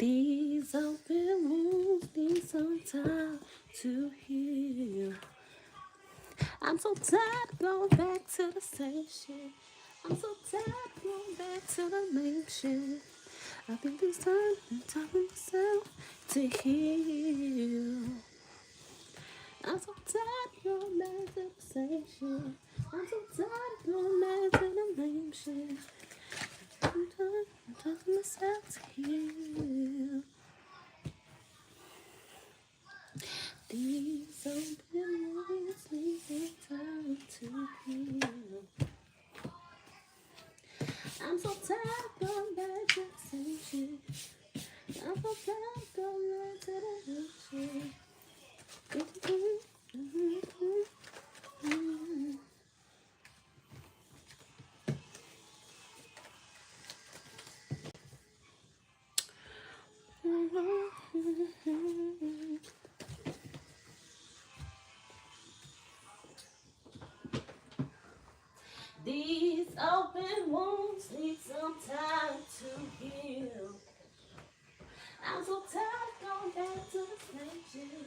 These open wounds need some time to heal. I'm so tired of going back to the same shit. I'm so tired of going back to the main shit. I think it's time to myself to heal. I'm so tired of going back to the same shit. I'm so tired of going back to the main shit. I'm talking myself to heal. These open wounds need some time to heal. I'm so tired of going back to the same shit. I'm so tired of going back to the same shit. These open wounds need some time to heal. I'm so tired of going back to the same shit.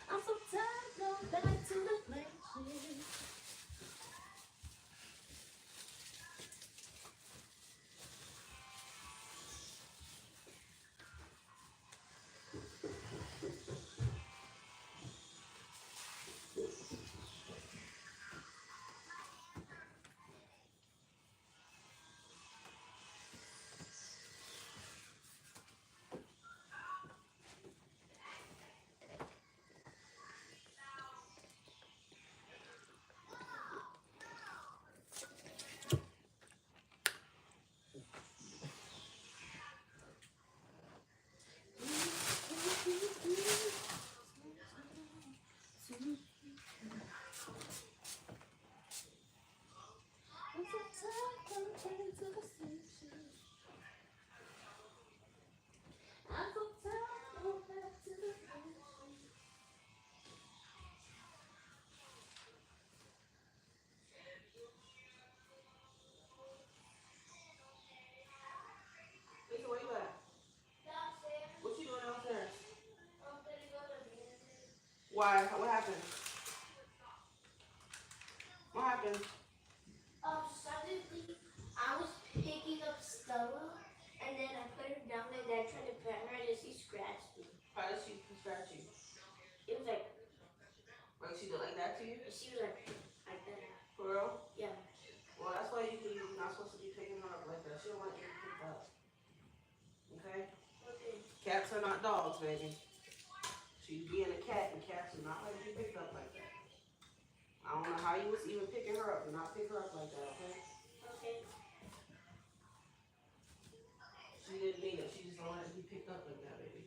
I'm so tired of going back to the same shit. I'm so tired of going back to the same shit. I'm so tired of going back to the same shit. Lisa, where you at? Downstairs. What you doing downstairs? I'm gonna go to the music. Why? What happened? What happened? Suddenly, I was picking up Stella, and then I put her down, and then I tried to pet her, and she scratched me. How did she scratch you? It was like She did like that to you? she was like that. For real? Yeah. Well, that's why you're not supposed to be picking her up like that. She don't want you to pick up. Okay? Okay. Cats are not dogs, baby. She's being a cat, and cats are not like to be picked up like that. I don't know how you was even picking her up. Do not pick her up like that, okay? Okay. She didn't mean it. She just don't like to be picked up like that, baby.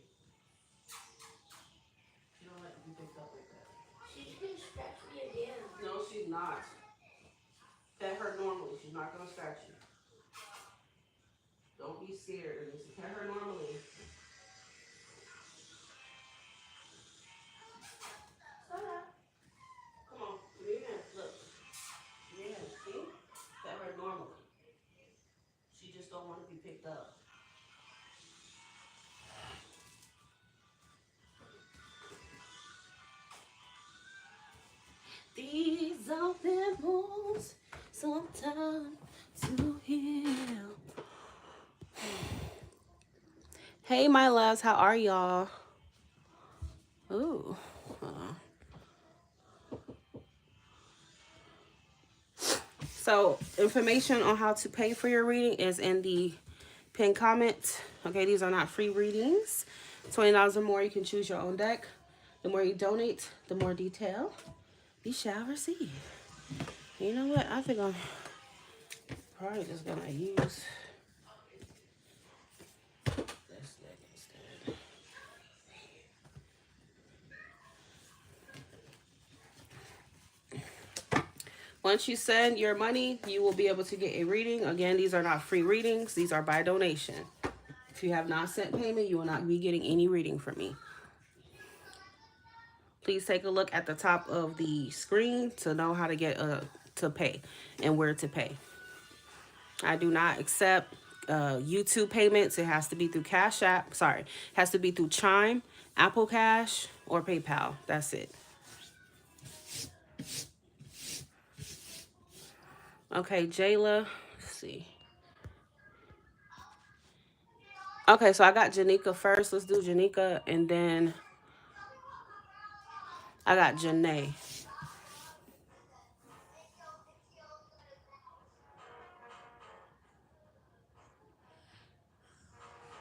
She don't like to be picked up like that. She's gonna scratch me again. No, she's not. Pet her normally. She's not gonna scratch you. Don't be scared. Just pet her normally. Come on, give me your hand. Look. Give me your hand. See? Pet her normally. She just don't want to be picked up. These open wounds, some time to heal. Hey, my loves, how are y'all? Ooh. So, information on how to pay for your reading is in the pinned comment. Okay, these are not free readings. $20 or more, you can choose your own deck. The more you donate, the more detail you shall receive. You know what? I think I'm probably just gonna use this deck instead. Once you send your money, you will be able to get a reading. Again, these are not free readings. These are by donation. If you have not sent payment, you will not be getting any reading from me. Please take a look at the top of the screen to know how to get to pay and where to pay. I do not accept YouTube payments, it has to be through Cash App. Sorry, it has to be through Chime, Apple Cash, or PayPal. That's it. Okay, Jayla. Let's see. Okay, so I got Janika first. Let's do Janika, and then I got Janae.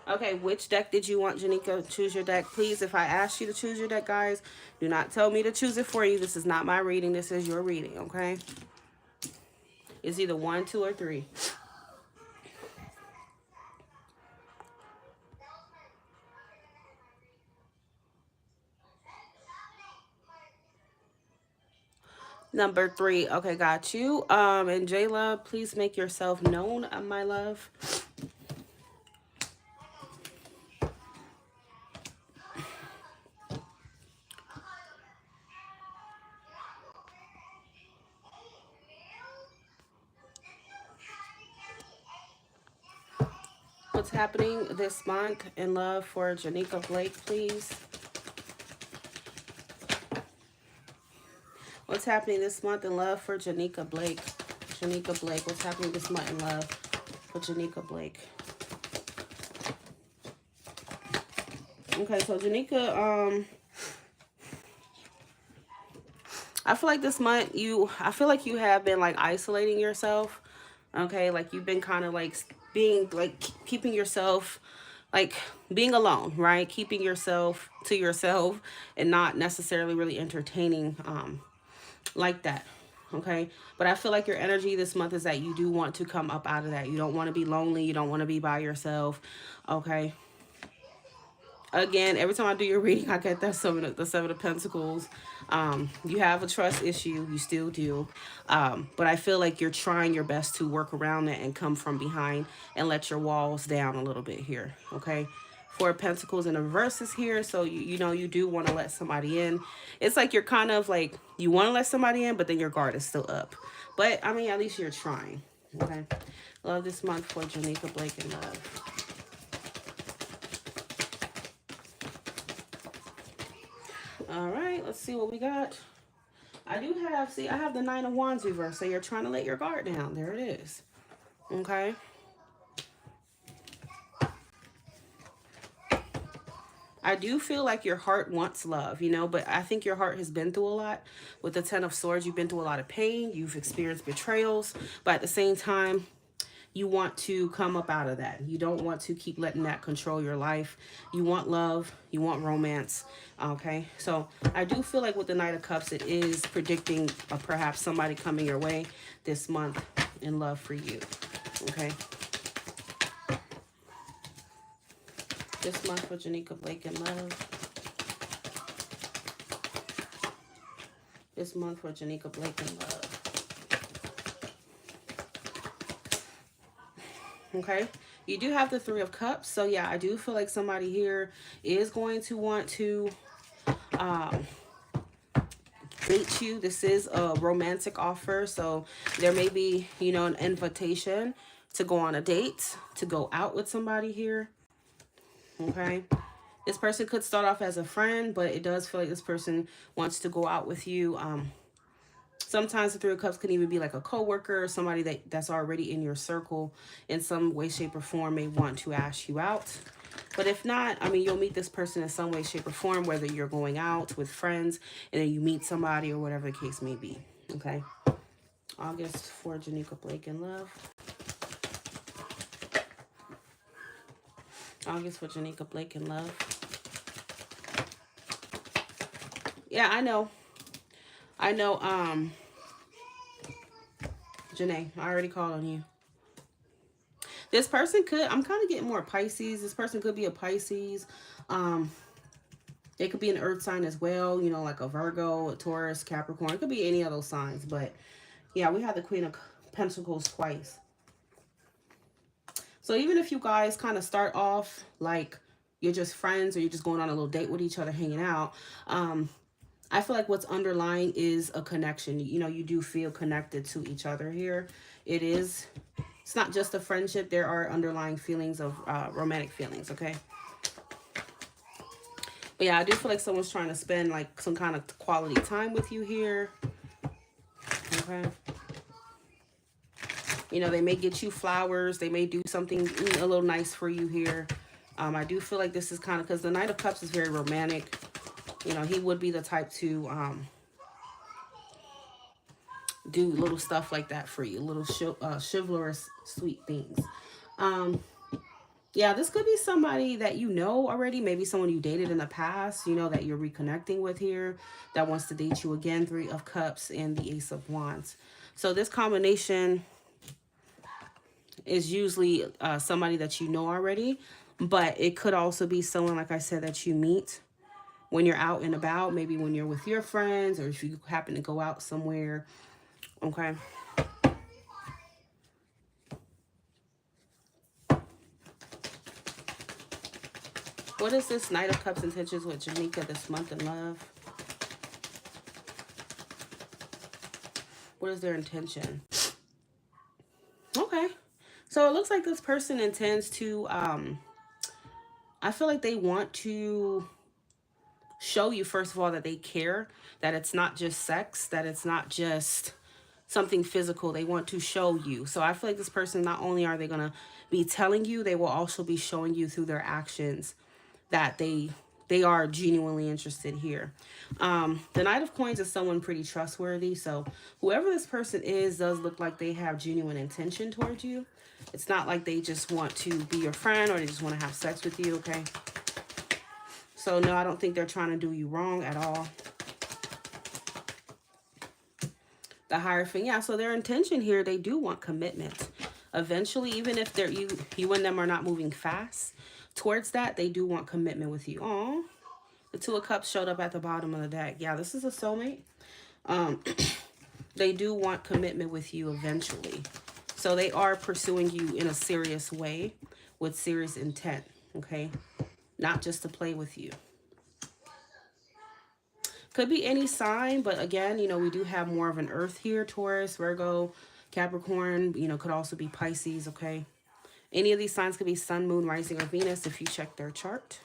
Okay, which deck did you want, Janika? Choose your deck. Please, if I ask you to choose your deck, guys, do not tell me to choose it for you. This is not my reading. This is your reading, okay? It's either 1, 2, or 3. Number 3. Okay, got you. And Jayla, please make yourself known, my love. What's happening this month in love for Janika Blake, please? What's happening this month in love for Janika Blake? Janika Blake, what's happening this month in love for Janika Blake? Okay, so Janika, I feel like this month I feel like you have been like isolating yourself. Okay, like you've been kind of like being like keeping yourself like being alone, right? Keeping yourself to yourself and not necessarily really entertaining like that. Okay, but I feel like your energy this month is that you do want to come up out of that. You don't want to be lonely. You don't want to be by yourself. Okay, again, every time I do your reading, I get that the Seven of Pentacles. You have a trust issue, you still do, but I feel like you're trying your best to work around it and come from behind and let your walls down a little bit here. Okay, Four of Pentacles in the reverse is here, so you know you do want to let somebody in. It's like you're kind of like you want to let somebody in, but then your guard is still up. But I mean, at least you're trying. Okay, love this month for Janika Blake and love. All right, let's see what we got. I do have, see, I have the Nine of Wands reverse. So you're trying to let your guard down. There it is. Okay. I do feel like your heart wants love, you know, but I think your heart has been through a lot. With the Ten of Swords, you've been through a lot of pain. You've experienced betrayals. But at the same time, you want to come up out of that. You don't want to keep letting that control your life. You want love. You want romance. Okay. So I do feel like with the Knight of Cups, it is predicting perhaps somebody coming your way this month in love for you. Okay. This month for Janika Blake in love. This month for Janika Blake in love. Okay, you do have the Three of Cups, so yeah, I do feel like somebody here is going to want to date you. This is a romantic offer, so there may be, you know, an invitation to go on a date, to go out with somebody here. Okay, this person could start off as a friend, but it does feel like this person wants to go out with you. Sometimes the Three of Cups can even be like a coworker or somebody that's already in your circle in some way, shape, or form may want to ask you out. But if not, I mean, you'll meet this person in some way, shape, or form, whether you're going out with friends and then you meet somebody or whatever the case may be. Okay. August for Janika Blake in love. August for Janika Blake in love. Yeah, I know. Janae, I already called on you. This person could, I'm kind of getting more Pisces. This person could be a Pisces. It could be an earth sign as well, you know, like a Virgo, a Taurus, Capricorn. It could be any of those signs. But yeah, we have the Queen of Pentacles twice. So even if you guys kind of start off like you're just friends or you're just going on a little date with each other, hanging out, I feel like what's underlying is a connection. You know, you do feel connected to each other here. It is It's not just a friendship. There are underlying feelings of romantic feelings, okay? But yeah, I do feel like someone's trying to spend like some kind of quality time with you here, okay? You know, they may get you flowers. They may do something a little nice for you here. I do feel like this is kind of, because the Knight of Cups is very romantic. You know, he would be the type to do little stuff like that for you, little chivalrous, sweet things. Um, yeah, this could be somebody that you know already, maybe someone you dated in the past, you know, that you're reconnecting with here, that wants to date you again. 3 of Cups and the Ace of Wands. So this combination is usually somebody that you know already, but it could also be someone, like I said, that you meet when you're out and about, maybe when you're with your friends, or if you happen to go out somewhere, okay? What is this Knight of Cups intentions with Janika this month in love? What is their intention? Okay. So it looks like this person intends to, I feel like they want to show you, first of all, that they care, that it's not just sex, that it's not just something physical. They want to show you. So I feel like this person, not only are they going to be telling you, they will also be showing you through their actions that they are genuinely interested here. The Knight of Coins is someone pretty trustworthy. So whoever this person is does look like they have genuine intention towards you. It's not like they just want to be your friend or they just want to have sex with you, okay? So no, I don't think they're trying to do you wrong at all. The Hierophant, yeah, so their intention here, they do want commitment. Eventually, even if you and them are not moving fast towards that, they do want commitment with you. Oh, the 2 of Cups showed up at the bottom of the deck. Yeah, this is a soulmate. They do want commitment with you eventually. So they are pursuing you in a serious way with serious intent, okay? Not just to play with you. Could be any sign, but again, you know, we do have more of an earth here. Taurus, Virgo, Capricorn, you know, could also be Pisces, okay? Any of these signs could be Sun, Moon, Rising, or Venus if you check their chart.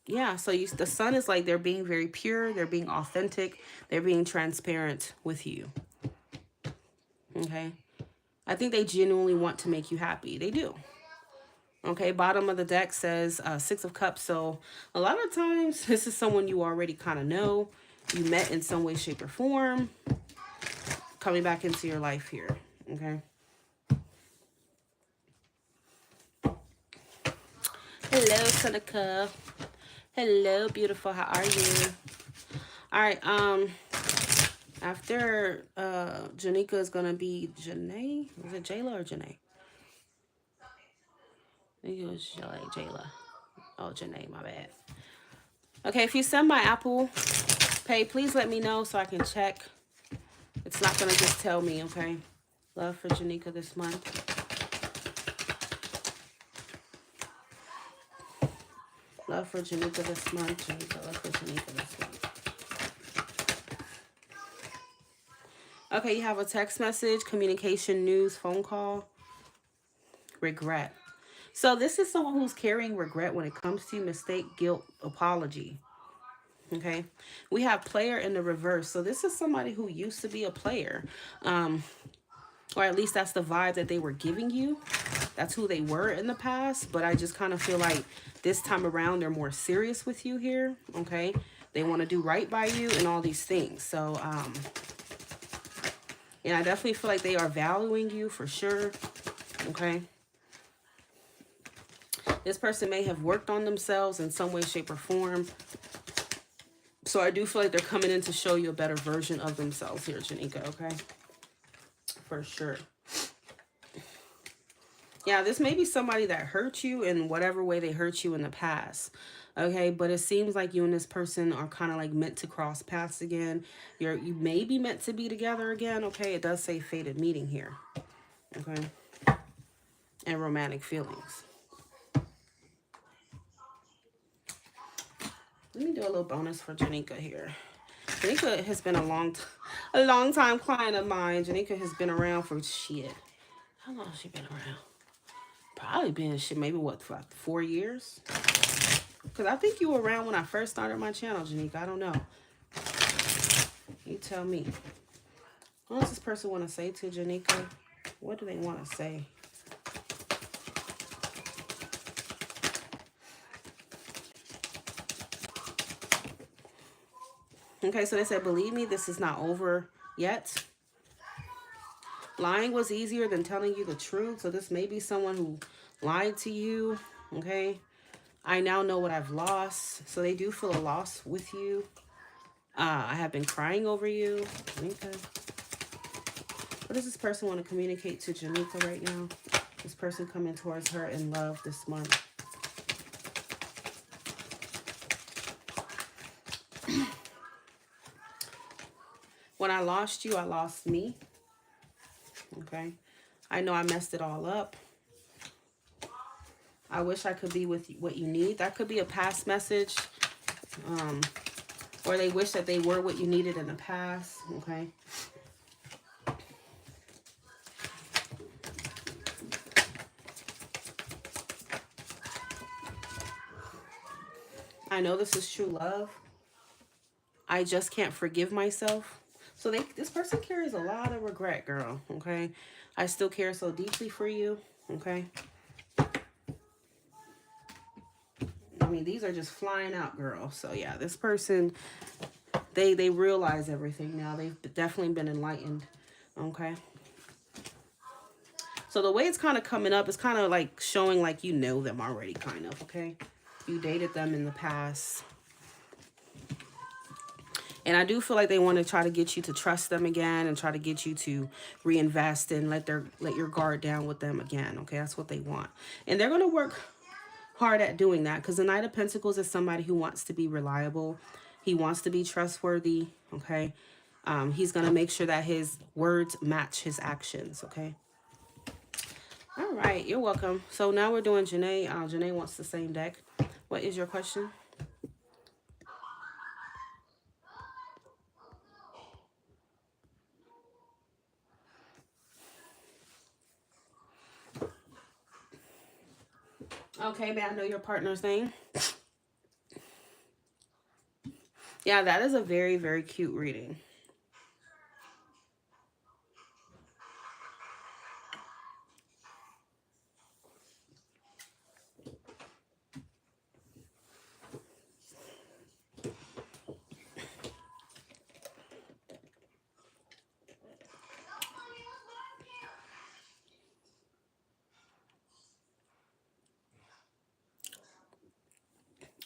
Yeah, so the Sun is like they're being very pure, they're being authentic, they're being transparent with you, okay? I think they genuinely want to make you happy. They do. Okay, bottom of the deck says 6 of Cups. So a lot of times this is someone you already kind of know. You met in some way, shape, or form. Coming back into your life here. Okay. Hello, Seneca. Hello, beautiful. How are you? All right. After Janika is gonna be Janae. Was it Jayla or Janae? I think it was Jayla. Oh, Janae, my bad. Okay, if you send my Apple Pay, please let me know so I can check. It's not going to just tell me, okay? Love for Janika this month. Love for Janika this month. Janika, love for Janika this month. Okay, you have a text message, communication, news, phone call, regret. So this is someone who's carrying regret when it comes to mistake, guilt, apology. Okay, we have player in the reverse. So this is somebody who used to be a player, or at least that's the vibe that they were giving you. That's who they were in the past. But I just kind of feel like this time around they're more serious with you here. Okay, they want to do right by you and all these things. So and I definitely feel like they are valuing you for sure. Okay, this person may have worked on themselves in some way, shape, or form. So I do feel like they're coming in to show you a better version of themselves here, Janika, okay? For sure. Yeah, this may be somebody that hurt you in whatever way they hurt you in the past, okay? But it seems like you and this person are kind of like meant to cross paths again. You may be meant to be together again, okay? It does say fated meeting here, okay? And romantic feelings. Let me do a little bonus for Janika here. Janika has been a A long time client of mine. Janika has been around for shit. How long has she been around? Probably been shit, maybe what, for like 4 years? Because I think you were around when I first started my channel, Janika. I don't know. You tell me. What does this person want to say to Janika? What do they want to say? Okay, so they said, believe me, this is not over yet. Lying was easier than telling you the truth. So this may be someone who lied to you. Okay. I now know what I've lost. So they do feel a loss with you. I have been crying over you. Okay. What does this person want to communicate to Janika right now? This person coming towards her in love this month. When I lost you, I lost me. Okay. I know I messed it all up. I wish I could be with what you need. That could be a past message. Or they wish that they were what you needed in the past. Okay. I know this is true love. I just can't forgive myself. So this person carries a lot of regret, girl. Okay. I still care so deeply for you. Okay. I mean, these are just flying out, girl. So yeah, this person, they realize everything now. They've definitely been enlightened. Okay. So the way it's kind of coming up, it's kind of like showing like you know them already, kind of. Okay. You dated them in the past. And I do feel like they want to try to get you to trust them again and try to get you to reinvest and let your guard down with them again. Okay, that's what they want. And they're going to work hard at doing that because the Knight of Pentacles is somebody who wants to be reliable. He wants to be trustworthy. Okay. He's going to make sure that his words match his actions. Okay. All right. You're welcome. So now we're doing Janae. Janae wants the same deck. What is your question? Okay, may I know your partner's name? Yeah, that is a very, very cute reading.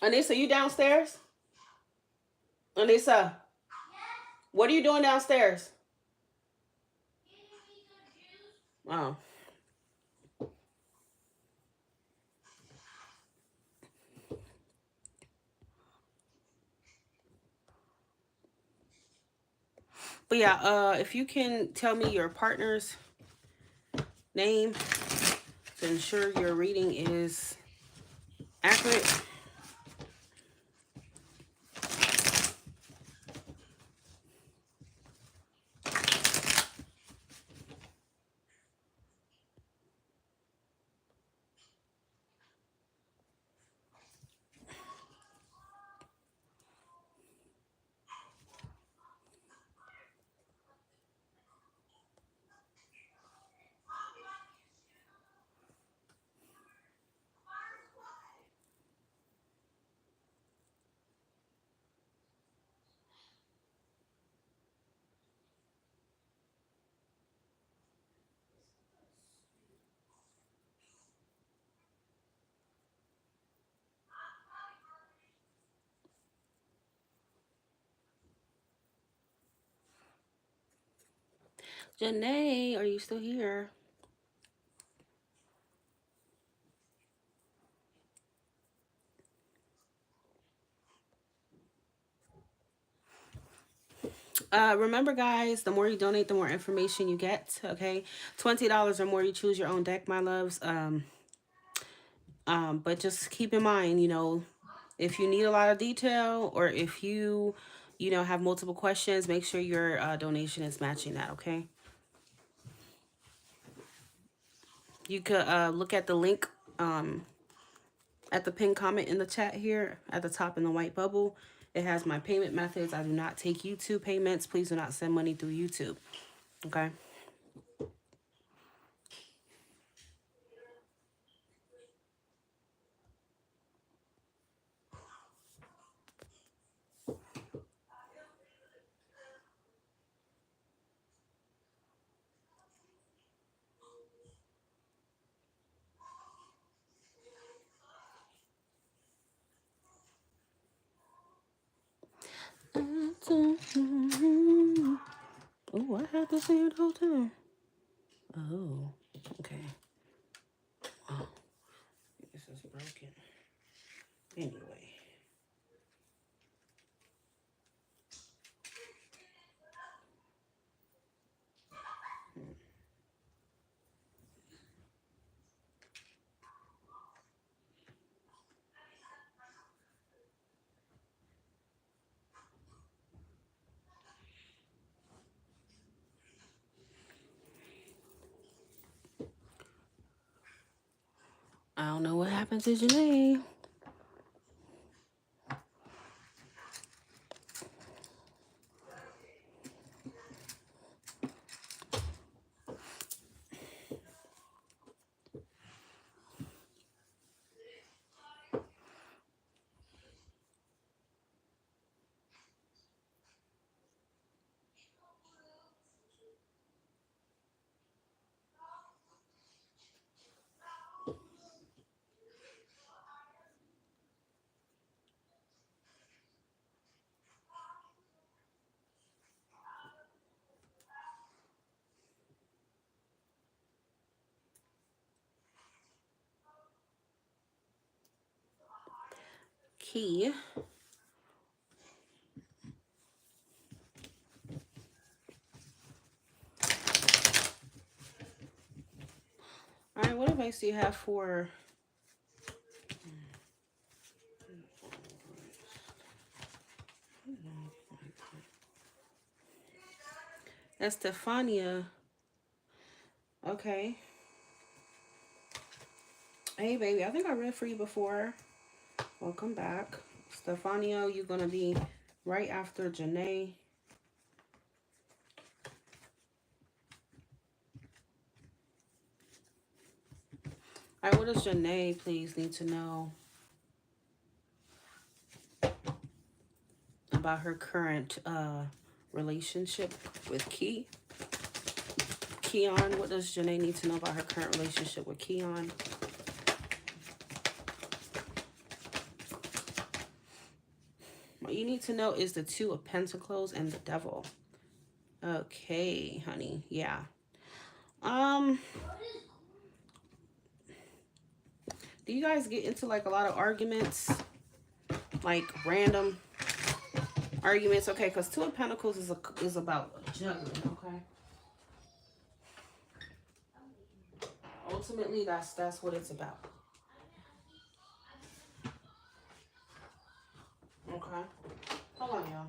Anissa, you downstairs? Anissa, what are you doing downstairs? Oh. But yeah, if you can tell me your partner's name to ensure your reading is accurate. Janae, are you still here? Remember, guys, the more you donate, the more information you get. Okay, $20 or more, you choose your own deck, my loves. But just keep in mind, you know, if you need a lot of detail or if you you know, have multiple questions, make sure your donation is matching that, okay? You could look at the link at the pinned comment in the chat here at the top in the white bubble. It has my payment methods. I do not take YouTube payments. Please do not send money through YouTube, okay? Oh, I had this here the whole time. Oh, okay. Oh, this is broken. Anyway. I don't know what happened to Janae. Key. All right, what advice do you have for Estefania? Okay. Hey, baby, I think I read for you before. Welcome back. Stefania, you're going to be right after Janae. All right, what does Janae please need to know about her current relationship with Key? Keon, what does Janae need to know about her current relationship with Keon? What you need to know is the Two of Pentacles and the Devil. Okay, honey. Yeah. Do you guys get into like a lot of arguments? Like random arguments? Okay, because Two of Pentacles is about juggling, okay? Ultimately, that's what it's about. Okay. Hold on, y'all.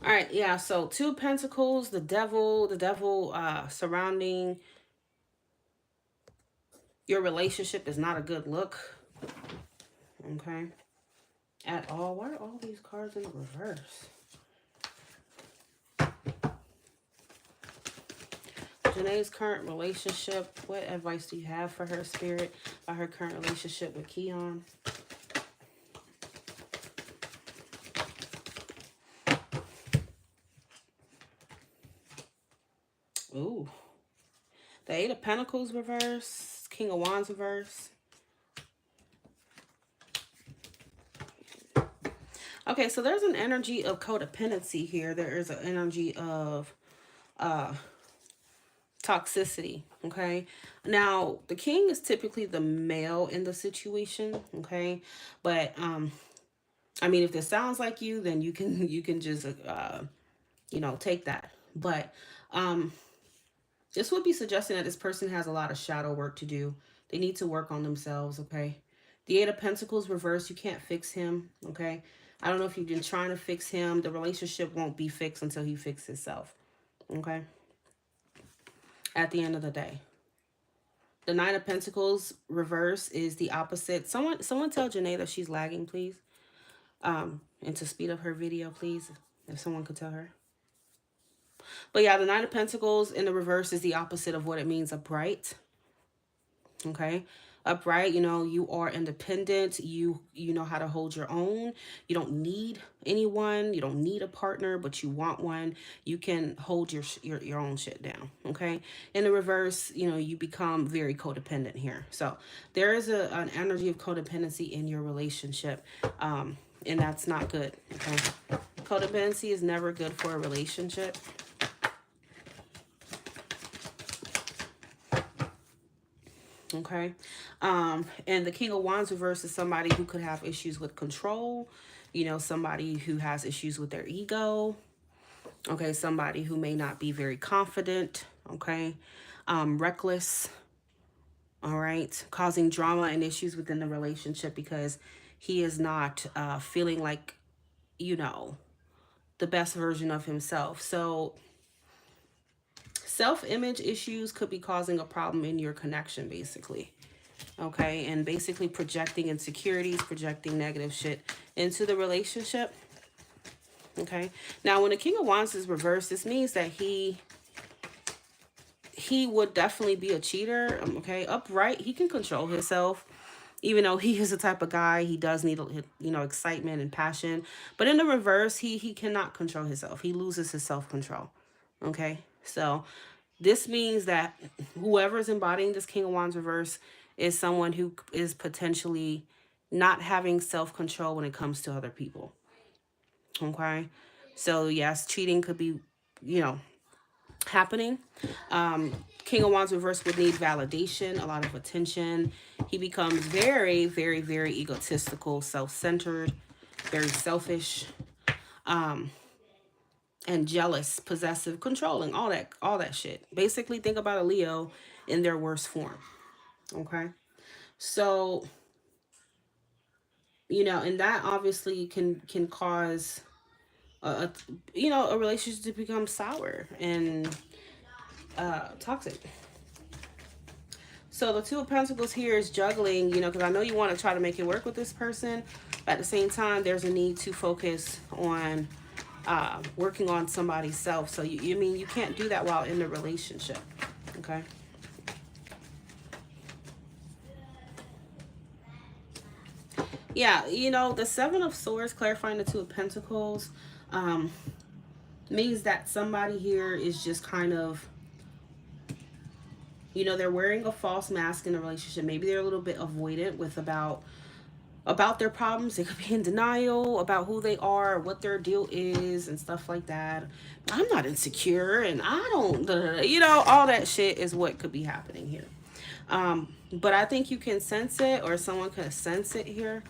All right, yeah, so Two of Pentacles, the devil surrounding your relationship is not a good look. Okay. At all. Why are all these cards in reverse? Janae's current relationship. What advice do you have for her, Spirit, about her current relationship with Keon? Ooh. The Eight of Pentacles reverse. King of Wands reverse. Okay, so there's an energy of codependency here. There is an energy of toxicity. Okay. Now the king is typically the male in the situation. Okay. But I mean, if this sounds like you, then you can just take that. But this would be suggesting that this person has a lot of shadow work to do. They need to work on themselves. Okay. The Eight of Pentacles reversed. You can't fix him. Okay. I don't know if you've been trying to fix him. The relationship won't be fixed until he fixes himself. Okay. At the end of the day. The Nine of Pentacles reverse is the opposite. Someone tell Janae that she's lagging, please. And to speed up her video, please. If someone could tell her. But yeah, the Nine of Pentacles in the reverse is the opposite of what it means upright. Okay. Upright, you are independent. You know how to hold your own. You don't need anyone. You don't need a partner, but you want one. You can hold your own shit down. Okay. In the reverse, you become very codependent here. So there is an energy of codependency in your relationship. And that's not good. Okay. Codependency is never good for a relationship. Okay. And the King of Wands reverse is somebody who could have issues with control, somebody who has issues with their ego. Okay. Somebody who may not be very confident. Okay. Reckless. All right. Causing drama and issues within the relationship because he is not feeling like, the best version of himself. So self-image issues could be causing a problem in your connection, basically. Okay, and basically projecting insecurities, projecting negative shit into the relationship. Okay, now when the King of Wands is reversed, this means that he would definitely be a cheater. Okay, upright, he can control himself. Even though he is the type of guy, he does need, excitement and passion. But in the reverse, he cannot control himself. He loses his self-control. Okay, so this means that whoever's embodying this King of Wands reverse is someone who is potentially not having self-control when it comes to other people. Okay, so yes, cheating could be, happening. King of Wands reverse would need validation, a lot of attention. He becomes very, very, very egotistical, self-centered, very selfish, and jealous, possessive, controlling, all that shit. Basically, think about a Leo in their worst form. Okay, so and that obviously can cause a relationship to become sour and toxic. So the Two of Pentacles here is juggling, because I know you want to try to make it work with this person. But at the same time, there's a need to focus on working on somebody's self. So you can't do that while in the relationship. Okay. Yeah, the Seven of Swords, clarifying the Two of Pentacles, means that somebody here is just kind of, they're wearing a false mask in a relationship. Maybe they're a little bit avoidant with about their problems. They could be in denial about who they are, what their deal is, and stuff like that. I'm not insecure, and I don't, all that shit is what could be happening here. But I think you can sense it, or someone can sense it here.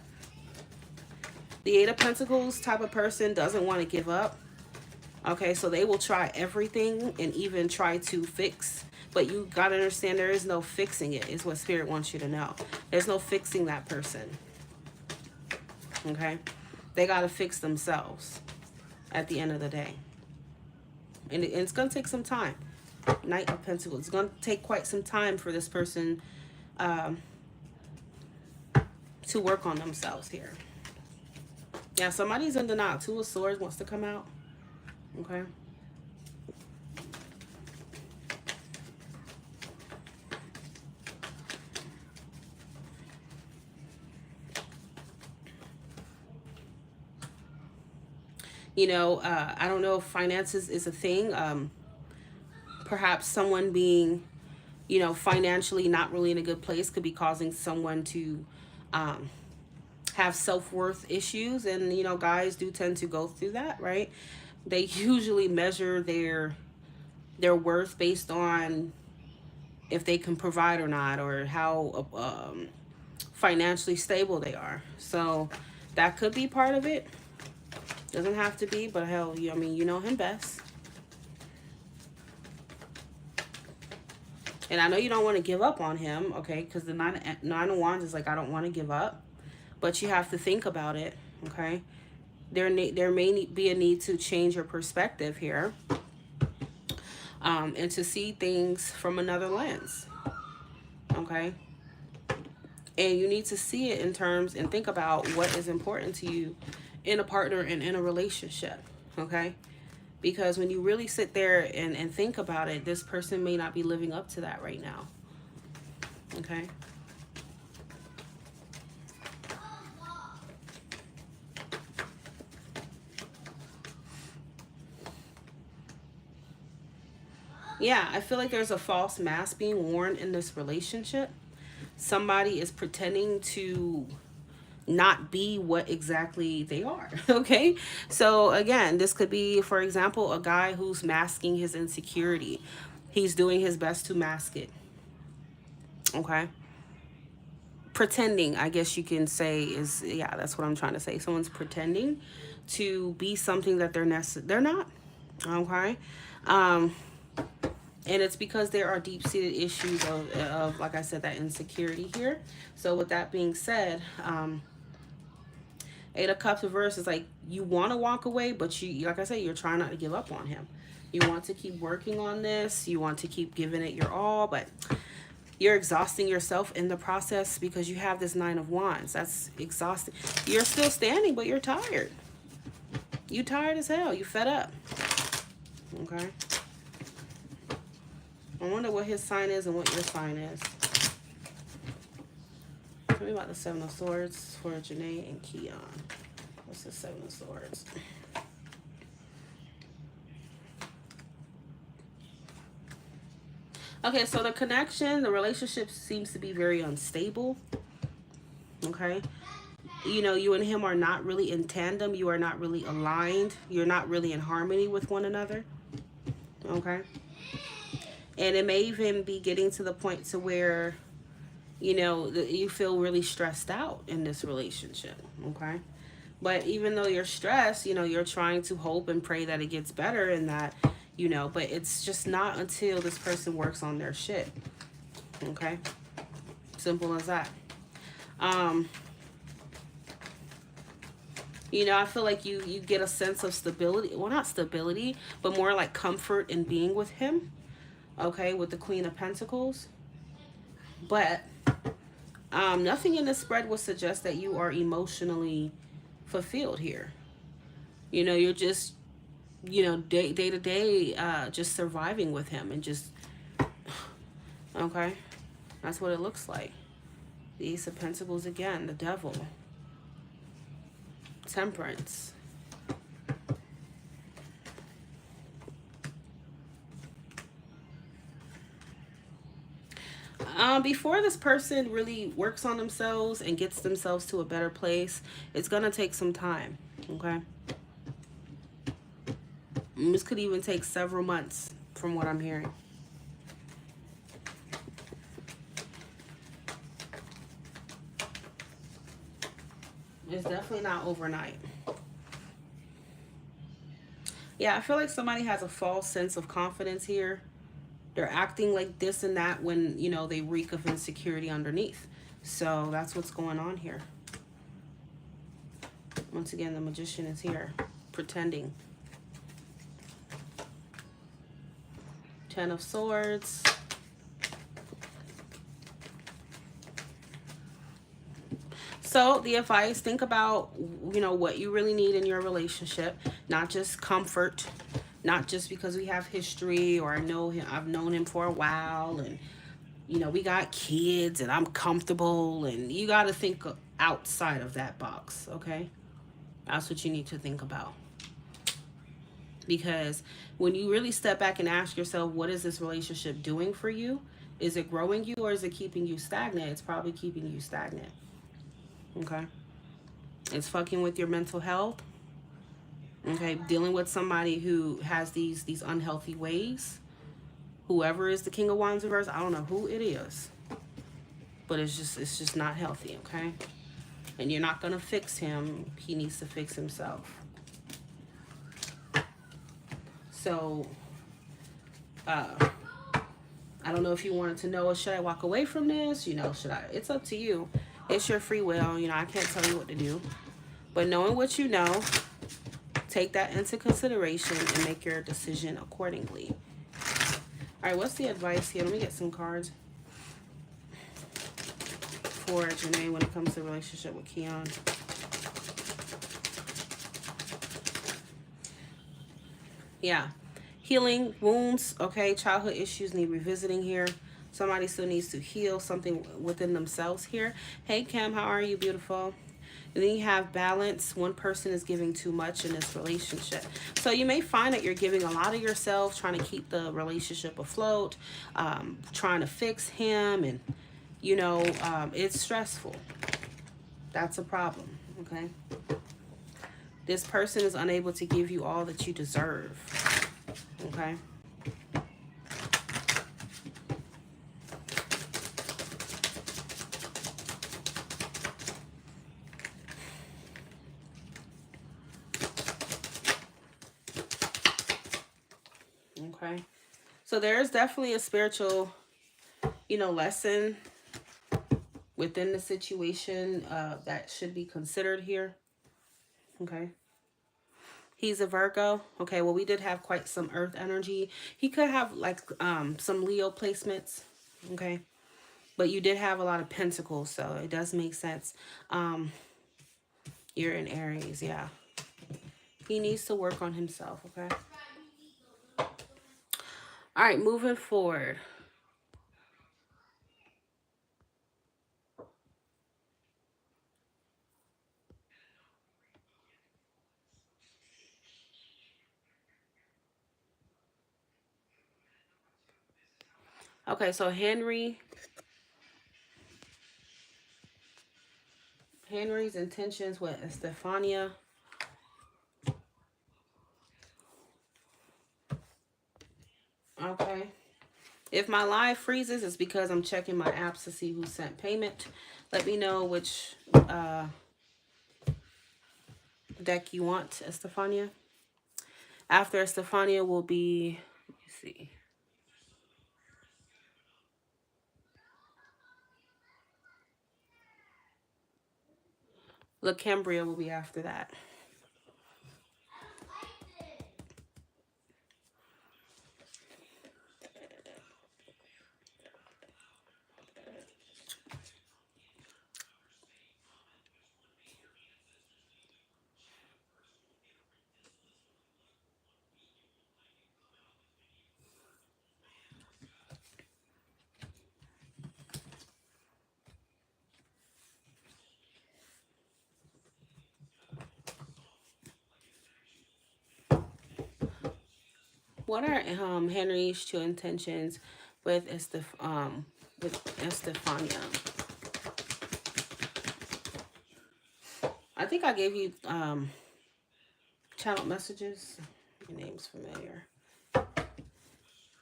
The Eight of Pentacles type of person doesn't want to give up. Okay, so they will try everything and even try to fix. But you got to understand there is no fixing it, is what Spirit wants you to know. There's no fixing that person. Okay? They got to fix themselves at the end of the day. And it's going to take some time. Knight of Pentacles. It's going to take quite some time for this person to work on themselves here. Yeah, somebody's in denial. Two of Swords wants to come out. Okay. I don't know if finances is a thing. Perhaps someone being, financially not really in a good place could be causing someone to have self-worth issues. And, guys do tend to go through that, right? They usually measure their worth based on, if they can provide or not, or how financially stable they are. So that could be part of it. Doesn't have to be, but hell, I mean, you know him best. And I know you don't want to give up on him, okay? Because the nine of wands is like, I don't want to give up, but you have to think about it, okay? There may be a need to change your perspective here, and to see things from another lens, okay? And you need to see it in terms and think about what is important to you in a partner and in a relationship, okay? Because when you really sit there and think about it, this person may not be living up to that right now. Okay? Yeah, I feel like there's a false mask being worn in this relationship. Somebody is pretending to not be what exactly they are. Okay, so again, this could be, for example, a guy who's masking his insecurity. He's doing his best to mask it. Okay, pretending, I guess you can say, is, yeah, that's what I'm trying to say. Someone's pretending to be something that they're not. Okay, and it's because there are deep-seated issues of, like I said, that insecurity here. So with that being said, Eight of Cups reverse is like, you want to walk away, but you, like I said, you're trying not to give up on him. You want to keep working on this. You want to keep giving it your all, but you're exhausting yourself in the process because you have this Nine of Wands. That's exhausting. You're still standing, but you're tired. You tired as hell. You fed up. Okay. I wonder what his sign is and what your sign is. Tell me about the Seven of Swords for Janae and Keon. What's the Seven of Swords? Okay, so the connection, the relationship seems to be very unstable. Okay. You know, you and him are not really in tandem. You are not really aligned. You're not really in harmony with one another. Okay. And it may even be getting to the point to where, you know, you feel really stressed out in this relationship. Okay. But even though you're stressed, you know, you're trying to hope and pray that it gets better and that, you know, but it's just not until this person works on their shit. Okay. Simple as that. You know, I feel like you get a sense of stability. Well, not stability, but more like comfort in being with him. Okay, with the Queen of Pentacles. But nothing in this spread would suggest that you are emotionally fulfilled here. You know, you're just, you know, day to day, just surviving with him and just, okay, that's what it looks like. The Ace of Pentacles again, the Devil, Temperance. Before this person really works on themselves and gets themselves to a better place, it's going to take some time, okay? And this could even take several months from what I'm hearing. It's definitely not overnight. Yeah, I feel like somebody has a false sense of confidence here. They're acting like this and that when, you know, they reek of insecurity underneath. So that's what's going on here. Once again, the Magician is here, pretending. Ten of Swords. So the advice, think about, you know, what you really need in your relationship, not just comfort, not just because we have history or I know him, I've known him for a while and, you know, we got kids and I'm comfortable, and you got to think outside of that box, okay? That's what you need to think about. Because when you really step back and ask yourself, what is this relationship doing for you? Is it growing you or is it keeping you stagnant? It's probably keeping you stagnant. Okay? It's fucking with your mental health. Okay? Dealing with somebody who has these unhealthy ways, Whoever is the King of Wands reverse, I don't know who it is, but it's just not healthy, okay? And you're not gonna fix him. He needs to fix himself. So, I don't know if you wanted to know, should I walk away from this? You know, should I? It's up to you. It's your free will. You know, I can't tell you what to do. But knowing what you know, take that into consideration and make your decision accordingly. All right, what's the advice here? Let me get some cards for Janae when it comes to relationship with Keon. Yeah. Healing wounds, okay? Childhood issues need revisiting here. Somebody still needs to heal something within themselves here. Hey, Kim, how are you, beautiful? And then you have balance. One person is giving too much in this relationship. So you may find that you're giving a lot of yourself, trying to keep the relationship afloat, trying to fix him. And, you know, it's stressful. That's a problem, okay? This person is unable to give you all that you deserve, okay? Okay. So there is definitely a spiritual, you know, lesson within the situation that should be considered here. Okay. He's a Virgo. Okay, well, we did have quite some earth energy. He could have like some Leo placements. Okay. But you did have a lot of pentacles, so it does make sense. You're in Aries, yeah. He needs to work on himself, okay? All right, moving forward. Okay, so Henry's intentions with Estefania. Okay. If my live freezes, it's because I'm checking my apps to see who sent payment. Let me know which deck you want, Estefania. After Estefania will be, let me see. Cambria will be after that. What are Henry's true intentions with Estefania? I think I gave you channel messages. Your name's familiar.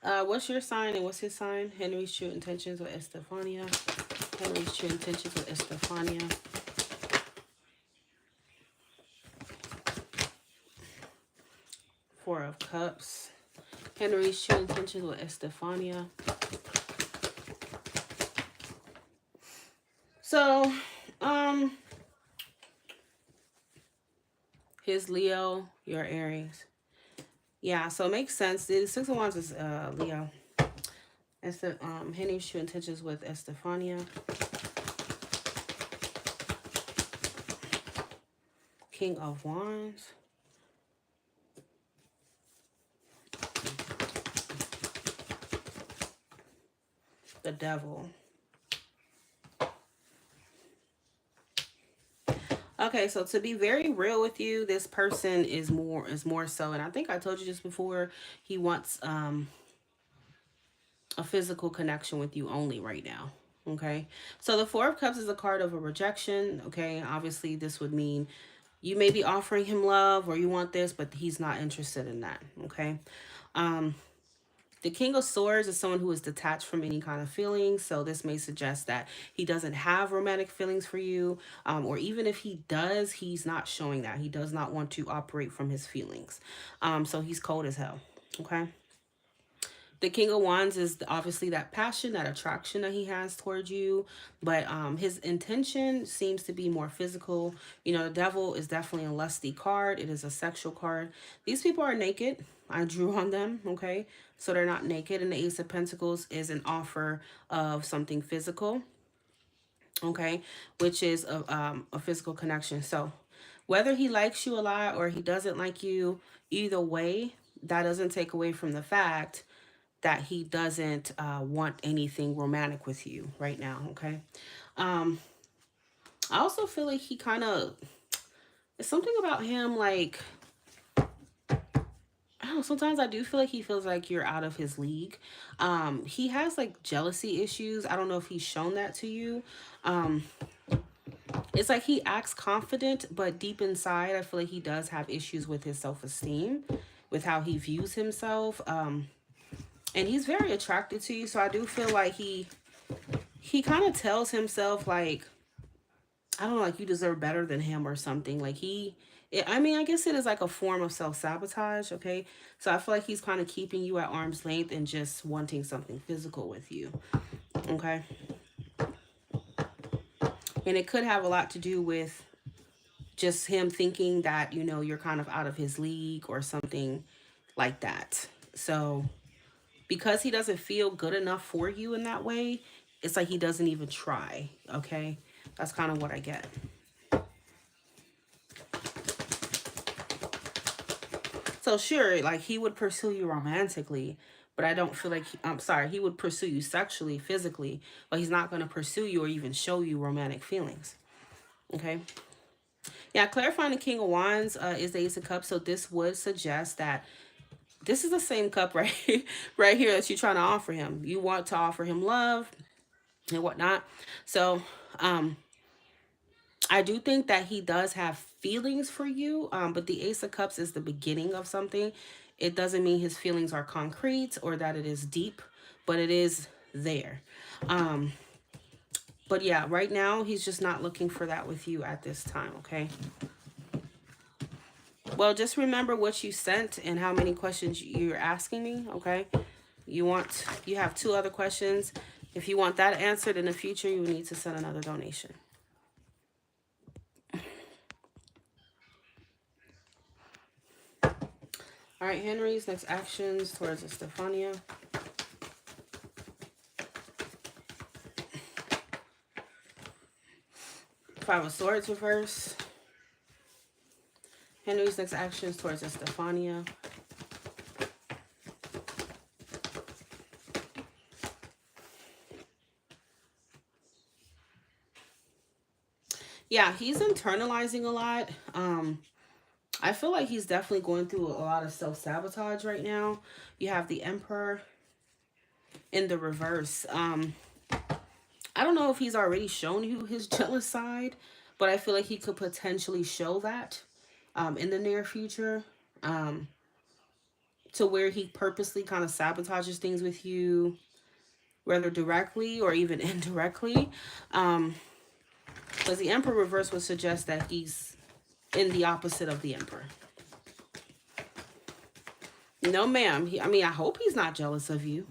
What's your sign and what's his sign? Henry's true intentions with Estefania. Henry's true intentions with Estefania. Four of Cups. Henry's true intentions with Estefania. So, his Leo, your Aries. Yeah, so it makes sense. The Six of Wands is Leo. And so, Henry's true intentions with Estefania. King of Wands. The Devil. Okay, so to be very real with you, this person is more so, and I think I told you this before, he wants a physical connection with you only right now. Okay, so the Four of Cups is a card of a rejection. Okay, obviously this would mean you may be offering him love or you want this, but he's not interested in that. Okay, The King of Swords is someone who is detached from any kind of feelings. So this may suggest that he doesn't have romantic feelings for you. Or even if he does, he's not showing that. He does not want to operate from his feelings. So he's cold as hell. Okay. The King of Wands is obviously that passion, that attraction that he has towards you, but his intention seems to be more physical. You know, the Devil is definitely a lusty card. It is a sexual card. These people are naked. I drew on them, okay? So they're not naked. And the Ace of Pentacles is an offer of something physical, okay? Which is a physical connection. So whether he likes you a lot or he doesn't like you, either way, that doesn't take away from the fact that he doesn't want anything romantic with you right now, okay? I also feel like he kind of, it's something about him, like, I don't know, sometimes I do feel like he feels like you're out of his league. He has like jealousy issues. I don't know if he's shown that to you. It's like he acts confident, but deep inside, I feel like he does have issues with his self-esteem, with how he views himself. And he's very attracted to you, so I do feel like he kind of tells himself like, I don't know, like you deserve better than him or something. Like I mean, I guess it is like a form of self-sabotage, okay? So I feel like he's kind of keeping you at arm's length and just wanting something physical with you, okay? And it could have a lot to do with just him thinking that, you know, you're kind of out of his league or something like that. So because he doesn't feel good enough for you in that way, it's like he doesn't even try, okay? That's kind of what I get. So sure, like he would pursue you romantically, but I don't feel like I'm sorry, he would pursue you sexually, physically, but he's not going to pursue you or even show you romantic feelings. Okay? Yeah, clarifying the King of Wands is the Ace of Cups, so this would suggest that this is the same cup right right here that you're trying to offer him. You want to offer him love and whatnot. So, I do think that he does have feelings for you, but the Ace of Cups is the beginning of something. It doesn't mean his feelings are concrete or that it is deep, but it is there. But yeah, right now he's just not looking for that with you at this time, okay? Well, just remember what you sent and how many questions you're asking me, okay? You have 2 other questions. If you want that answered in the future, you need to send another donation. All right, Henry's next actions towards Estefania. 5 of Swords reverse. Henry's next actions towards Estefania. Yeah, he's internalizing a lot. I feel like he's definitely going through a lot of self-sabotage right now. You have the Emperor in the reverse. I don't know if he's already shown you his jealous side, but I feel like he could potentially show that in the near future, to where he purposely kind of sabotages things with you, whether directly or even indirectly. Because the Emperor reverse would suggest that he's in the opposite of the Emperor. No, ma'am. I mean, I hope he's not jealous of you.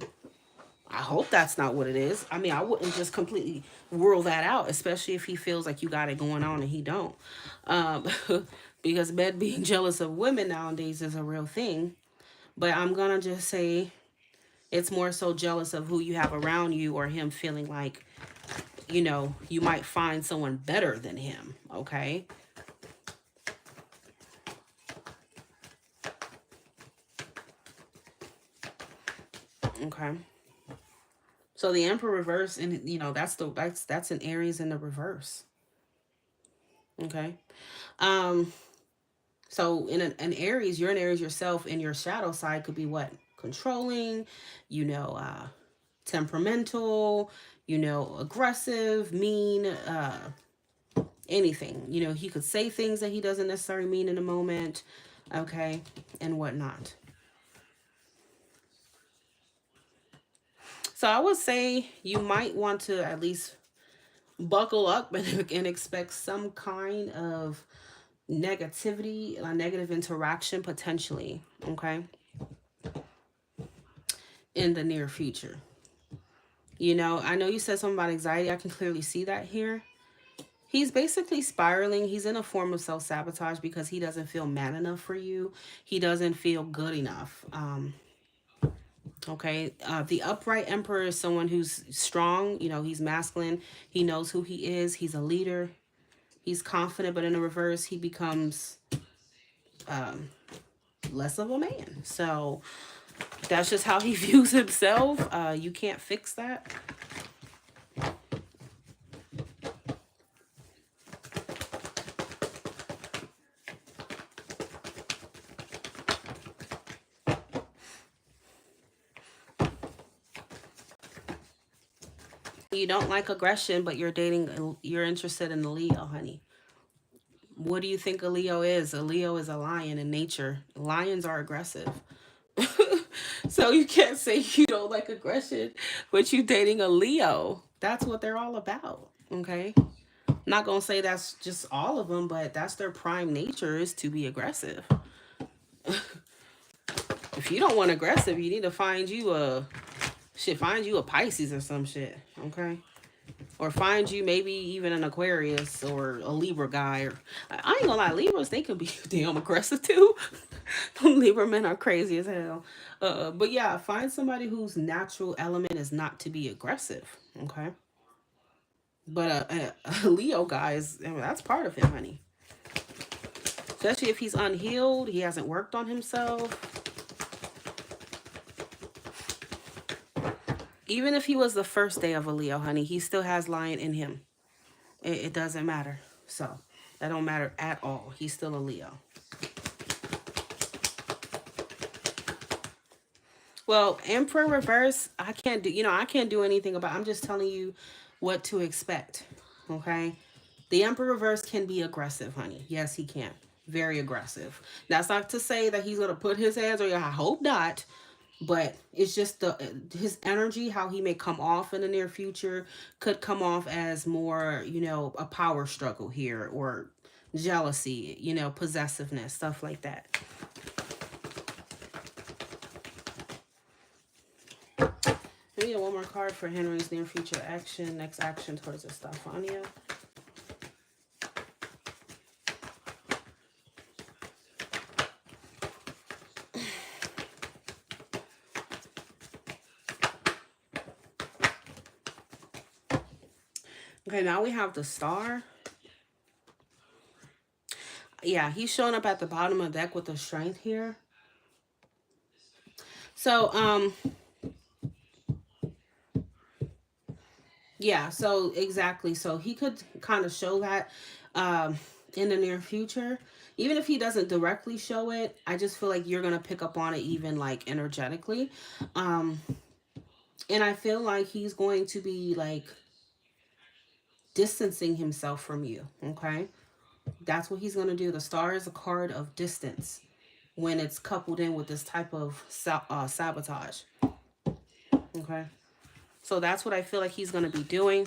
I hope that's not what it is. I mean, I wouldn't just completely rule that out, especially if he feels like you got it going on and he don't. Because men being jealous of women nowadays is a real thing. But I'm going to just say it's more so jealous of who you have around you or him feeling like, you know, you might find someone better than him, okay? Okay. So the Emperor reverse, and you know, that's an Aries in the reverse. Okay. So in an Aries, you're an Aries yourself, and your shadow side could be what? Controlling, you know, temperamental, you know, aggressive, mean, anything. You know, he could say things that he doesn't necessarily mean in a moment, okay, and whatnot. So I would say you might want to at least buckle up and expect some kind of negativity, a negative interaction potentially, okay, in the near future. I know you said something about anxiety. I can clearly see that here. He's basically spiraling. He's in a form of self sabotage because he doesn't feel man enough for you. He doesn't feel good enough. Okay. The upright emperor is someone who's strong. He's masculine. He knows who he is. He's a leader. He's confident, but in the reverse, he becomes less of a man. So that's just how he views himself. You can't fix that. You don't like aggression, but you're interested in the Leo, honey. What do you think a Leo is? A Leo is a lion in nature. Lions are aggressive. So you can't say you don't like aggression, but you dating a Leo. That's what they're all about. Okay. Not gonna say that's just all of them, but that's their prime nature is to be aggressive. If you don't want aggressive, you need to find you a Pisces or some shit. Okay. Or find you maybe even an Aquarius or a Libra guy. Or I ain't gonna lie, Libras they can be damn aggressive too. Libra men are crazy as hell. But yeah, find somebody whose natural element is not to be aggressive. Okay, but a Leo guy that's part of him, honey. Especially if he's unhealed, he hasn't worked on himself. Even if he was the first day of a Leo, honey, he still has lion in him. It doesn't matter. So that don't matter at all. He's still a Leo. Well, Emperor reverse, I can't do anything about. I'm just telling you what to expect. Okay? The Emperor reverse can be aggressive, honey. Yes, he can. Very aggressive. That's not to say that he's going to put his hands on you. I hope not. But it's just his energy, how he may come off in the near future, could come off as more, a power struggle here or jealousy, possessiveness, stuff like that. Let me get one more card for Henry's near future action. Next action towards Estefania. Okay, now we have the star. Yeah, he's showing up at the bottom of the deck with the strength here. So, yeah, so exactly. So he could kind of show that in the near future. Even if he doesn't directly show it, I just feel like you're going to pick up on it even like energetically. And I feel like he's going to be like distancing himself from you. Okay. That's what he's going to do. The star is a card of distance when it's coupled in with this type of sabotage. Okay. So that's what I feel like he's going to be doing.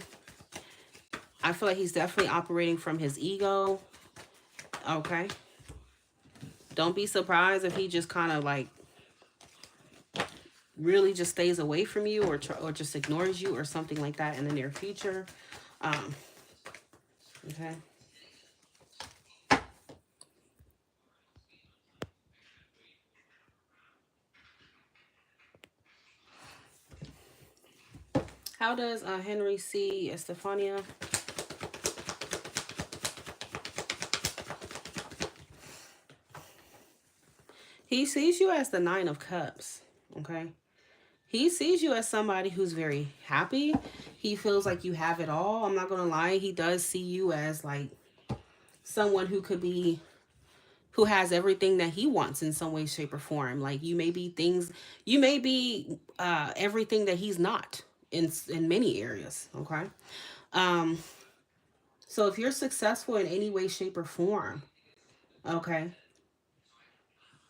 I feel like he's definitely operating from his ego. Okay. Don't be surprised if he just kind of like really just stays away from you or just ignores you or something like that in the near future. Okay. How does Henry see Estefania? He sees you as the Nine of Cups. Okay. He sees you as somebody who's very happy. He feels like you have it all. I'm not going to lie. He does see you as like someone who has everything that he wants in some way, shape, or form. Like you may be everything that he's not in many areas. Okay. Um, so if you're successful in any way, shape, or form, okay,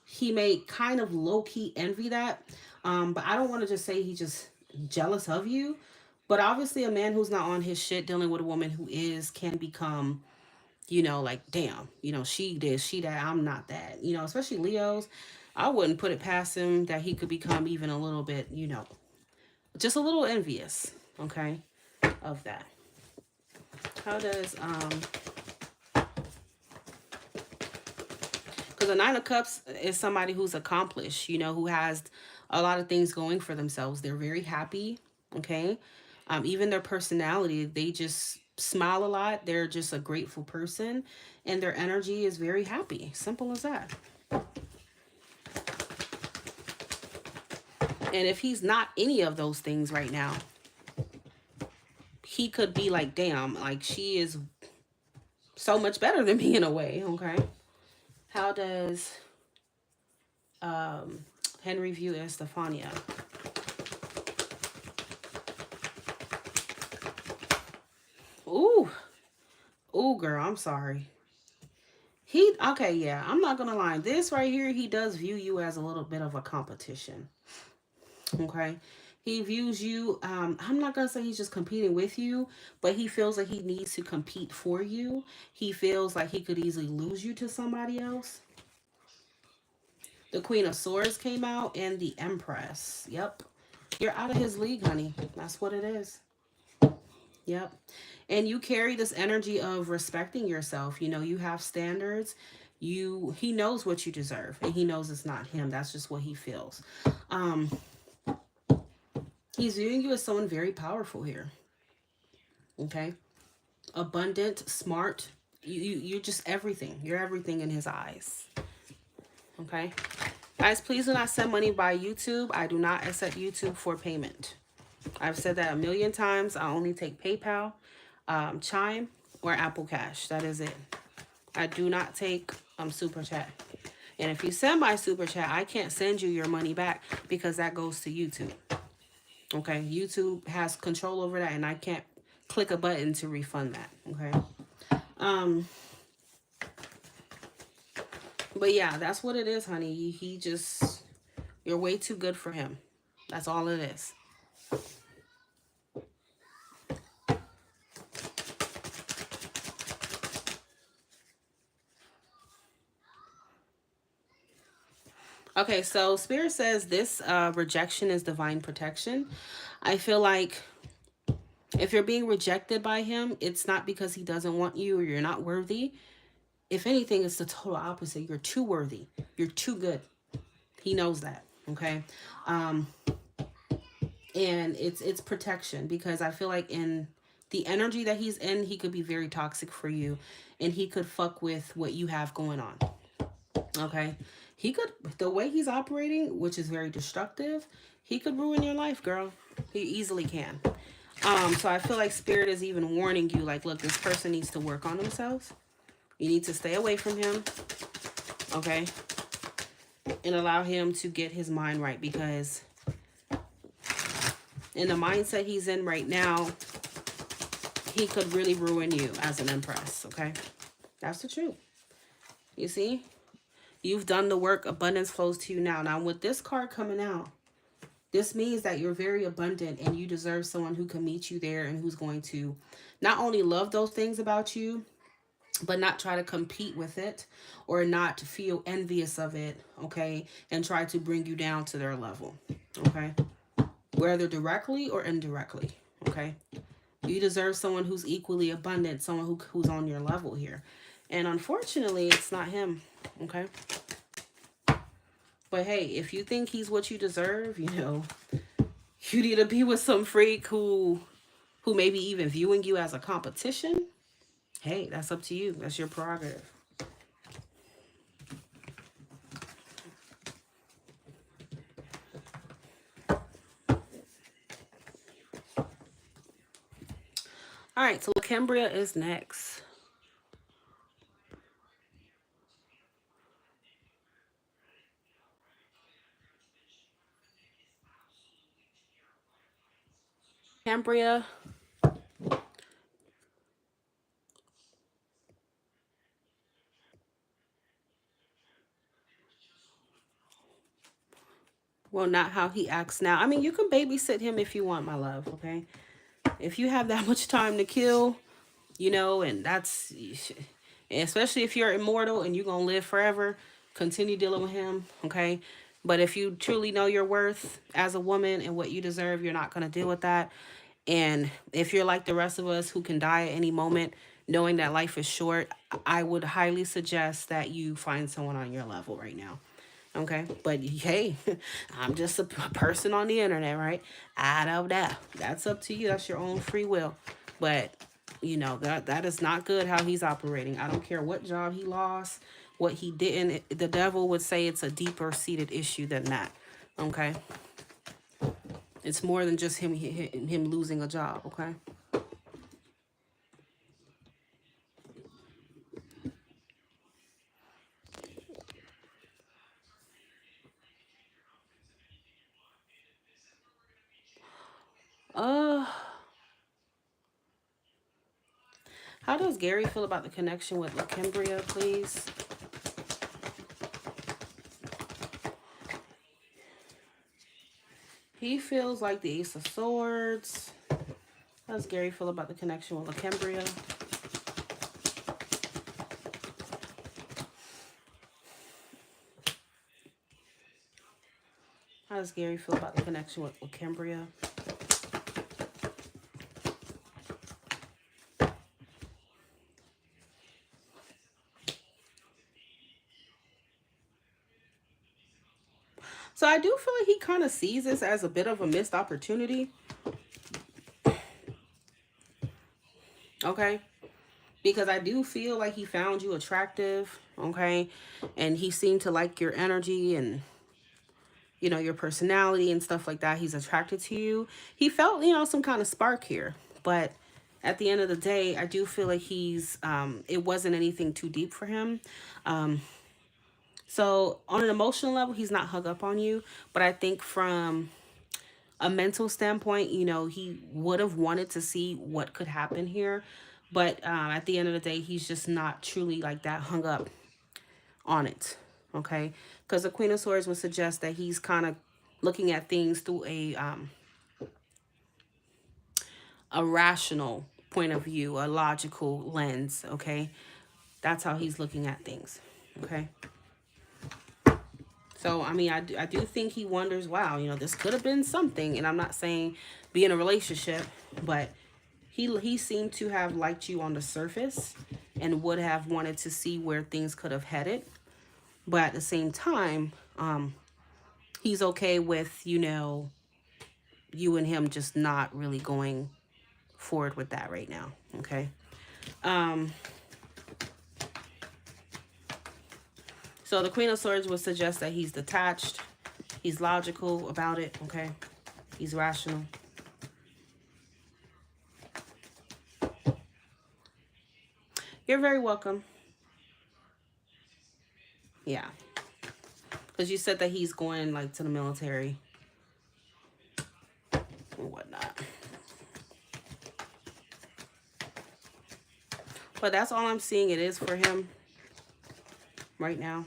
he may kind of low key envy that. But I don't want to just say he just jealous of you. But obviously, a man who's not on his shit dealing with a woman who is can become, like, damn, she this, she that, I'm not that, especially Leos. I wouldn't put it past him that he could become even a little bit, just a little envious, okay, of that. How does, because the Nine of Cups is somebody who's accomplished, who has a lot of things going for themselves. They're very happy, okay? Even their personality, they just smile a lot. They're just a grateful person, and their energy is very happy. Simple as that. And if he's not any of those things right now, he could be like, damn, like she is so much better than me in a way, okay? How does Henry view Estefania? Ooh, ooh, girl, I'm sorry. Okay, yeah, I'm not gonna lie. This right here, he does view you as a little bit of a competition. Okay. He views you, I'm not gonna say he's just competing with you, but he feels like he needs to compete for you. He feels like he could easily lose you to somebody else. The Queen of Swords came out and the Empress. Yep. You're out of his league, honey. That's what it is. Yep. And you carry this energy of respecting yourself. You have standards. He knows what you deserve, and he knows it's not him. That's just what he feels. Um he's viewing you as someone very powerful here. Okay? Abundant, smart. You're just everything. You're everything in his eyes. Okay? Guys, please do not send money by YouTube. I do not accept YouTube for payment. I've said that a million times. I only take PayPal, Chime, or Apple Cash. That is it. I do not take Super Chat. And if you send my Super Chat, I can't send you your money back because that goes to YouTube. Okay? YouTube has control over that, and I can't click a button to refund that. Okay? But yeah, that's what it is, honey. He just, you're way too good for him. That's all it is. Okay, so Spirit says this rejection is divine protection. I feel like if you're being rejected by him, it's not because he doesn't want you or you're not worthy. If anything, it's the total opposite. You're too worthy. You're too good. He knows that. Okay. And it's protection, because I feel like in the energy that he's in, he could be very toxic for you, and he could fuck with what you have going on. Okay. He could, the way he's operating, which is very destructive, he could ruin your life, girl. He easily can. So I feel like Spirit is even warning you, like, look, this person needs to work on themselves. You need to stay away from him. Okay. And allow him to get his mind right, because in the mindset he's in right now, he could really ruin you as an Empress. Okay. That's the truth. You see? You've done the work. Abundance flows to you now. Now, with this card coming out, this means that you're very abundant and you deserve someone who can meet you there and who's going to not only love those things about you, but not try to compete with it or not feel envious of it, okay? And try to bring you down to their level, okay? Whether directly or indirectly, okay? You deserve someone who's equally abundant, someone who's on your level here. And unfortunately, it's not him, okay? But hey, if you think he's what you deserve, you need to be with some freak who maybe even viewing you as a competition. Hey, that's up to you. That's your prerogative. All right, so Cambria is next. Cambria. Well, not how he acts now. I mean, you can babysit him if you want, my love, okay? If you have that much time to kill, and that's, especially if you're immortal and you're going to live forever, continue dealing with him, okay? But if you truly know your worth as a woman and what you deserve, you're not going to deal with that. And if you're like the rest of us who can die at any moment, knowing that life is short, I would highly suggest that you find someone on your level right now. Okay, but hey, I'm just a person on the internet, right? I don't know. That's up to you. That's your own free will. But that is not good how he's operating. I don't care what job he lost, what he didn't. The devil would say it's a deeper seated issue than that. Okay, it's more than just him losing a job. Okay. Uh, how does Gary feel about the connection with LaCambria, please? He feels like the Ace of Swords. How does Gary feel about the connection with LaCambria? How does Gary feel about the connection with LaCambria? So I do feel like he kind of sees this as a bit of a missed opportunity. Okay. Because I do feel like he found you attractive. Okay. And he seemed to like your energy and, your personality and stuff like that. He's attracted to you. He felt, some kind of spark here. But at the end of the day, I do feel like it wasn't anything too deep for him. So on an emotional level, he's not hung up on you. But I think from a mental standpoint, he would have wanted to see what could happen here. But at the end of the day, he's just not truly like that hung up on it. Okay. Because the Queen of Swords would suggest that he's kind of looking at things through a rational point of view, a logical lens. Okay. That's how he's looking at things. Okay. So, I mean, I do think he wonders, wow, this could have been something. And I'm not saying be in a relationship, but he seemed to have liked you on the surface and would have wanted to see where things could have headed. But at the same time, he's okay with, you and him just not really going forward with that right now. Okay. So the Queen of Swords would suggest that he's detached. He's logical about it. Okay. He's rational. You're very welcome. Yeah. Because you said that he's going like to the military and whatnot. But that's all I'm seeing it is for him right now.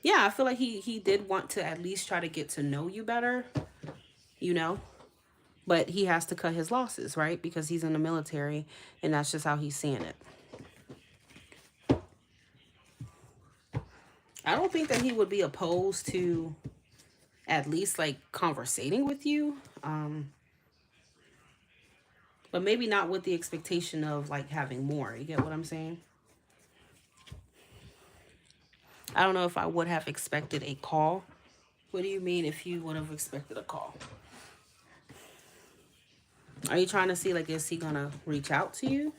Yeah, I feel like he did want to at least try to get to know you better, but he has to cut his losses, right? Because he's in the military and that's just how he's seeing it. I don't think that he would be opposed to at least like conversating with you. But maybe not with the expectation of like having more. You get what I'm saying? I don't know if I would have expected a call. What do you mean if you would have expected a call? Are you trying to see like is he gonna reach out to you?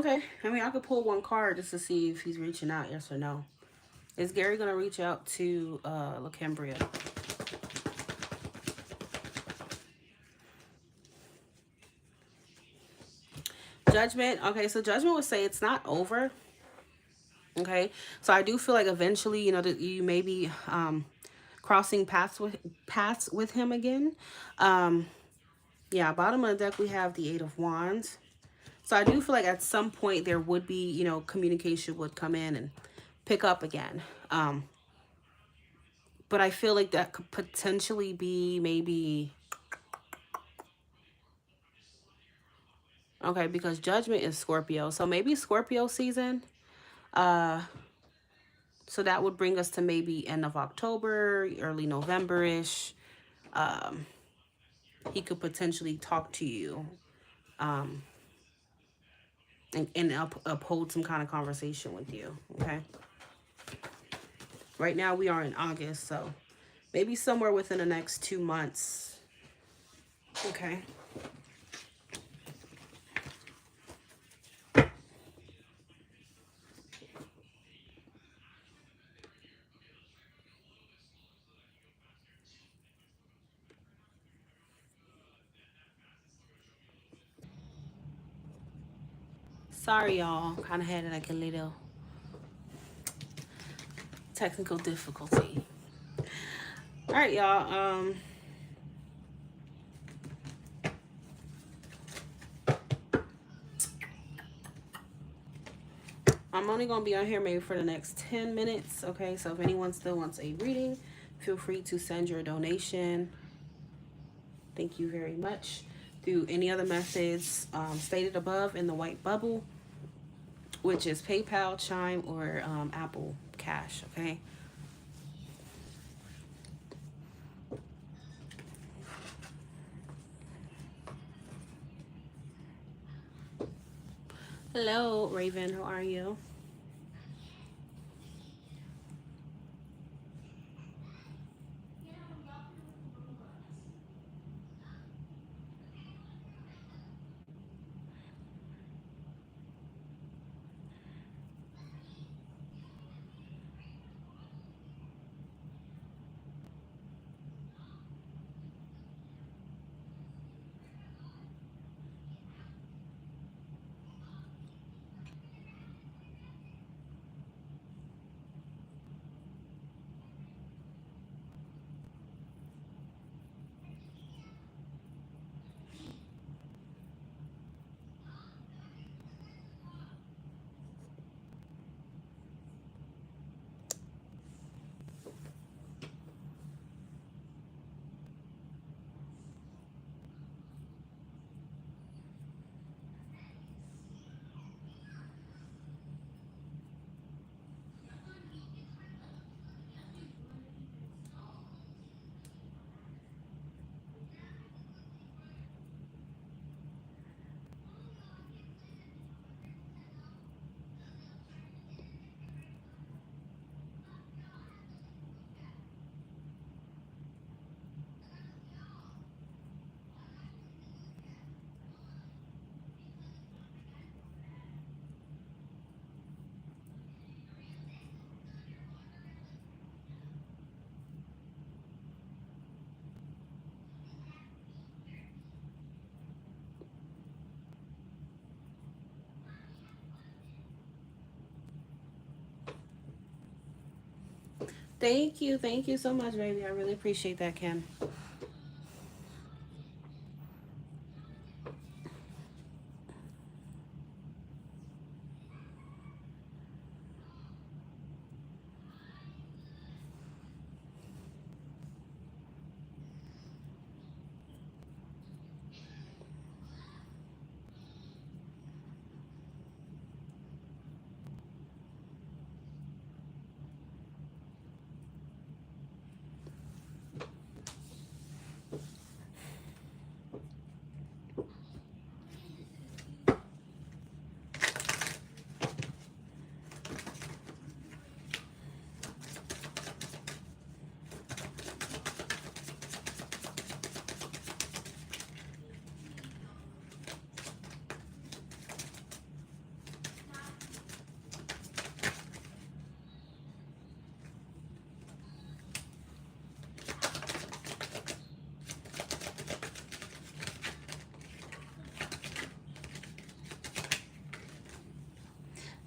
Okay. I mean, I could pull one card just to see if he's reaching out, yes or no. Is Gary going to reach out to LaCambria? Judgment. Okay, so Judgment would say it's not over. Okay, so I do feel like eventually, you know, that you may be crossing paths with him again. Yeah, bottom of the deck we have the Eight of Wands. So I do feel like at some point there would be, you know, communication would come in and pick up again. But I feel like that could potentially be maybe, okay, because Judgment is Scorpio. So maybe Scorpio season. So that would bring us to maybe end of October, early November-ish. He could potentially talk to you and uphold some kind of conversation with you, okay? Right now we are in August, so maybe somewhere within the next 2 months, okay? Sorry, y'all. Kind of had like a little technical difficulty. All right, y'all. I'm only going to be on here maybe for the next 10 minutes, okay? So if anyone still wants a reading, feel free to send your donation. Thank you very much. Through any other methods stated above in the white bubble, which is PayPal, Chime, or Apple Cash, okay? Hello, Raven. How are you? Thank you. Thank you so much, baby. I really appreciate that, Kim.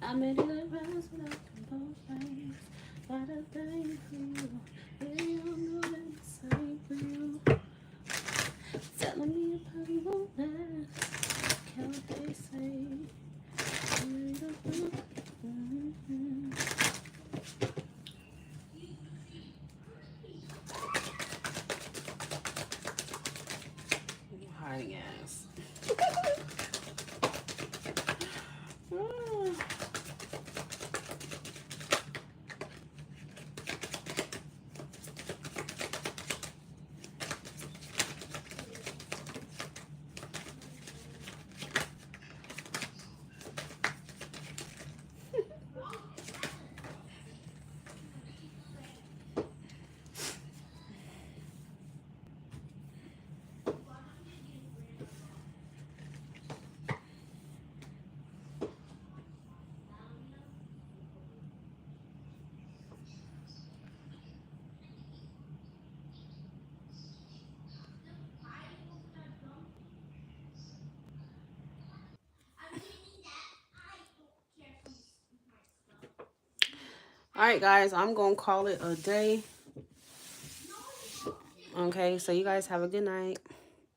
I made it rise without both ways. Got a thing for you. Baby, I know that it's same for you. Telling me your body won't last. Can't what they say. Mm-hmm. Hiding ass. All right, guys, I'm going to call it a day. Okay, so you guys have a good night.